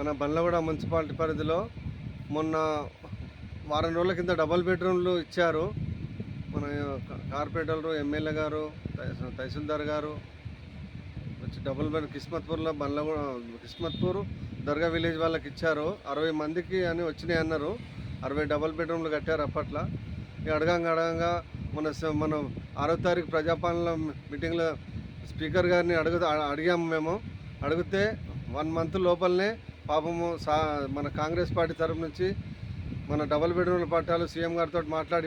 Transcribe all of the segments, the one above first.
మన బండ్లగూడ మున్సిపాలిటీ పరిధిలో మొన్న వారం రోజుల కింద డబుల్ బెడ్రూమ్లు ఇచ్చారు. మన కార్పొరేటర్లు, ఎమ్మెల్యే గారు, తహసీల్దార్ గారు వచ్చి డబుల్ బెడ్ కిస్మత్పూర్లో కిస్మత్పూర్ దర్గా విలేజ్ వాళ్ళకి ఇచ్చారు. 60 మందికి అని వచ్చినాయి అన్నారు. 60 డబుల్ బెడ్రూమ్లు కట్టారు అప్పట్లో. అడగంగా మన 6వ తారీఖు ప్రజాపాలన మీటింగ్లో స్పీకర్ గారిని అడిగాము. మేము అడిగితే 1 మంత్ లోపలనే పాపము మన కాంగ్రెస్ పార్టీ తరఫు నుంచి మన డబుల్ బెడ్రూమ్ల పట్టాలు సీఎం గారితో మాట్లాడి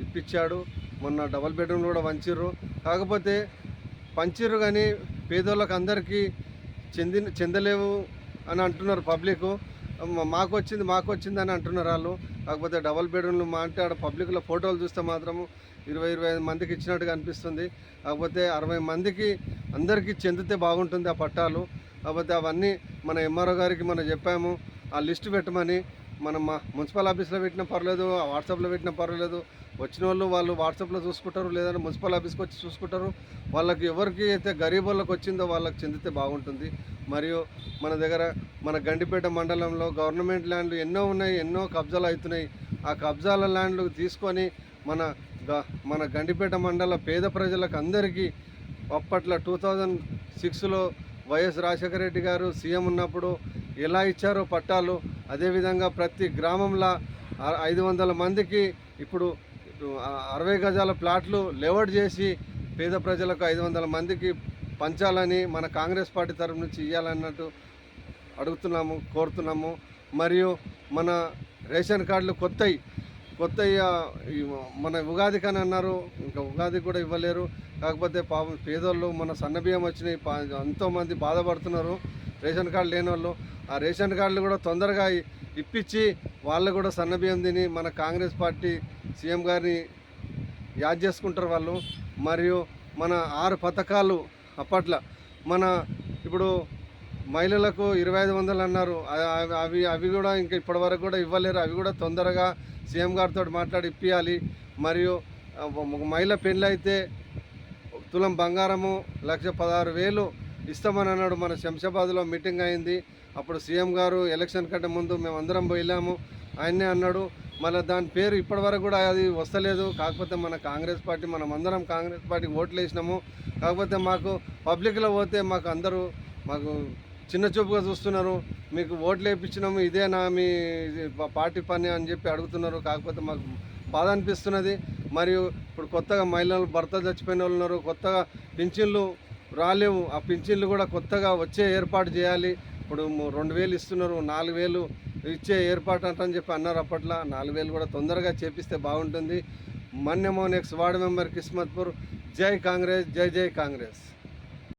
ఇప్పించాడు. మొన్న డబుల్ బెడ్రూమ్లు కూడా పంచిర్రు. కాకపోతే పంచిర్రు కానీ పేదోళ్ళకి అందరికీ చెందలేవు అని అంటున్నారు పబ్లిక్. మాకు వచ్చింది అని అంటున్నారు వాళ్ళు. కాకపోతే డబుల్ బెడ్రూమ్లు అంటే ఆడ పబ్లిక్లో ఫోటోలు చూస్తే మాత్రము 20-25 మందికి ఇచ్చినట్టుగా అనిపిస్తుంది. కాకపోతే 60 మందికి అందరికీ చెందితే బాగుంటుంది ఆ పట్టాలు. కాకపోతే అవన్నీ మన ఎంఆర్ఓ గారికి మనం చెప్పాము, ఆ లిస్టు పెట్టమని. మనం మా మున్సిపల్ ఆఫీస్లో పెట్టినా పర్లేదు, వాట్సాప్లో పెట్టినా పర్వాలేదు. వచ్చిన వాళ్ళు వాట్సాప్లో చూసుకుంటారు, లేదంటే మున్సిపల్ ఆఫీస్కి వచ్చి చూసుకుంటారు. వాళ్ళకి ఎవరికి అయితే గరీబ్ వాళ్ళకి వచ్చిందో వాళ్ళకి చెందితే బాగుంటుంది. మరియు మన దగ్గర మన గండిపేట మండలంలో గవర్నమెంట్ ల్యాండ్లు ఎన్నో ఉన్నాయి, ఎన్నో కబ్జాలు అవుతున్నాయి. ఆ కబ్జాల ల్యాండ్లు తీసుకొని మన గండిపేట మండల పేద ప్రజలకు అందరికీ అప్పట్లో 2006లో వైఎస్ రాజశేఖర రెడ్డి గారు సీఎం ఉన్నప్పుడు ఎలా ఇచ్చారో పట్టాలు, అదేవిధంగా ప్రతి గ్రామంలో 500 మందికి ఇప్పుడు 60 గజాల ప్లాట్లు లేఅవుట్ చేసి పేద ప్రజలకు 500 మందికి పంచాలని మన కాంగ్రెస్ పార్టీ తరఫు నుంచి ఇవ్వాలన్నట్టు కోరుతున్నాము. మరియు మన రేషన్ కార్డులు కొత్తవి మన ఉగాది కానీ అన్నారు, ఇంకా ఉగాది కూడా ఇవ్వలేరు. కాకపోతే పాపం పేదోళ్ళు మన సన్నబియ్యం వచ్చినాయి, ఎంతోమంది బాధపడుతున్నారు రేషన్ కార్డు లేని వాళ్ళు. ఆ రేషన్ కార్డులు కూడా తొందరగా ఇప్పించి వాళ్ళు కూడా సన్నబియ్యం తిని మన కాంగ్రెస్ పార్టీ సీఎం గారిని యాద్ చేసుకుంటారు వాళ్ళు. మరియు మన 6 పథకాలు అప్పట్లో ఇప్పుడు మహిళలకు 2500 అన్నారు. అవి కూడా ఇంకా ఇప్పటివరకు కూడా ఇవ్వలేరు. అవి కూడా తొందరగా సీఎం గారితో మాట్లాడి ఇప్పించాలి. మరియు మహిళ పెళ్ళి అయితే తులం బంగారము 1,16,000 ఇస్తామని అన్నాడు. మన శంషాబాద్లో మీటింగ్ అయింది. అప్పుడు సీఎం గారు ఎలక్షన్ కంటే ముందు మేము అందరం వెళ్ళాము, ఆయన్నే అన్నాడు. మళ్ళీ దాని పేరు ఇప్పటివరకు కూడా అది వస్తలేదు. కాకపోతే మన కాంగ్రెస్ పార్టీ మనమందరం కాంగ్రెస్ పార్టీకి ఓట్లు వేసినాము. కాకపోతే మాకు పబ్లిక్లో పోతే మాకు చిన్న చూపుగా చూస్తున్నారు. మీకు ఓట్లు వేయించినాము, ఇదేనా మీ పార్టీ పని అని చెప్పి అడుగుతున్నారు. కాకపోతే మాకు బాధ అనిపిస్తున్నది. మరియు ఇప్పుడు కొత్తగా మహిళలు భర్త చచ్చిపోయిన వాళ్ళు ఉన్నారు, కొత్తగా పింఛన్లు రాలేవు. ఆ పింఛన్లు కూడా కొత్తగా వచ్చే ఏర్పాటు చేయాలి. ఇప్పుడు 2,000 ఇస్తున్నారు, 4,000 ఇచ్చే ఏర్పాటు అంటని చెప్పి అన్నారు అప్పట్లో. 4,000 కూడా తొందరగా చేపిస్తే బాగుంటుంది. మన్యమో నెక్స్ట్ వార్డు మెంబర్ కిస్మత్పూర్. జై కాంగ్రెస్, జై కాంగ్రెస్.